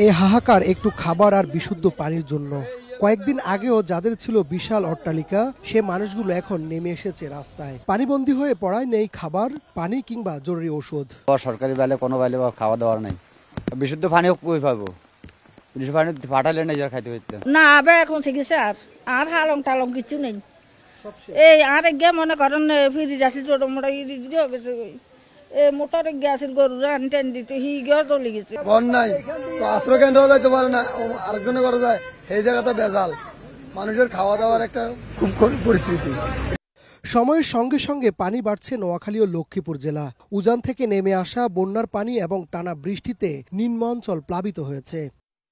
এই হাহাকার একটু খাবার আর বিশুদ্ধ পানির জন্য। কয়েকদিন আগেও যাদের ছিল বিশাল অট্টালিকা, সে মানুষগুলো এখন নেমে এসেছে রাস্তায়। পানিবন্দী হয়ে পড়ায় নেই খাবার, পানি কিংবা জরুরি ওষুধ। সরকারি বেলে কোনো বেলে খাওয়া দাওয়ার নেই, বিশুদ্ধ পানিও কই পাবো? বিশুদ্ধ পানি পাঠালে না যারা খাইতে হইতে না। আবার এখন ঠিক আছে, আর হালং টালং কিছু নেই। এই আর গে মনে করেন ফিরি যাচ্ছি ছোট মোটা মোটর গ্যাসের গরু রান টেন দিতে হি গিয়ে চলে গেছে। বন্যায় তো আশ্রয় কেন্দ্র যাইতে পারে না, আরেকজনে করে যায়, সেই জায়গাতে বেজাল মানুষের খাওয়া দাওয়ার একটা খুব পরিস্থিতি। সময়ের সঙ্গে সঙ্গে পানি বাড়ছে নোয়াখালী ও লক্ষ্মীপুর জেলা। উজান থেকে নেমে আসা বন্যার পানি এবং টানা বৃষ্টিতে নিম্ন অঞ্চল প্লাবিত হয়েছে।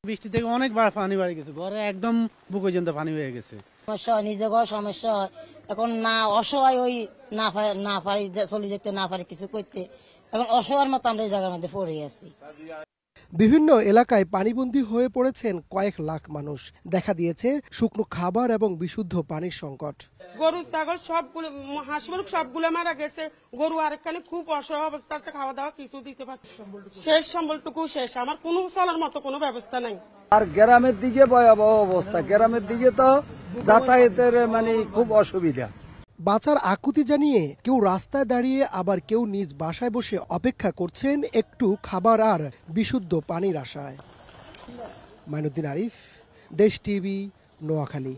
বৃষ্টি থেকে অনেক পানি বাড়ি গেছে, ঘরে একদম বুক পর্যন্ত পানি হয়ে গেছে। সমস্যা হয়, নিজে ঘর সমস্যা হয়। এখন না অসহায় ওই না পারি চলে যেতে, না পারি কিছু করতে, এখন অসহায়ের মতো আমরা এই জায়গার মধ্যে পড়ে আছি। বিভিন্ন এলাকায় পানিবন্দী হয়ে পড়েছেন কয়েক লাখ মানুষ। দেখা দিয়েছে শুকনো খাবার এবং বিশুদ্ধ পানির সংকট। গরু ছাগল সবগুলো, হাঁস মুরগ সবগুলো মারা গেছে। গরু আরেকখানে খুব অসহায় অবস্থা আছে, খাওয়া দাওয়া কিছু দিতে পারছে, শেষ সম্বলটুকু শেষ। আমার কোনো চলার মতো কোনো ব্যবস্থা নাই। আর গ্রামের দিকে ভয়াবহ অবস্থা, গ্রামের দিকে তো যাতায়াতের খুব অসুবিধা। বাঁচার আকুতি জানিয়ে কেউ রাস্তায় দাঁড়িয়ে, আবার কেউ নিজ বাসায় বসে অপেক্ষা করছেন একটু খাবার আর বিশুদ্ধ পানির আশায়। মাইনুদ্দিন আরিফ, দেশ টিভি, নোয়াখালী।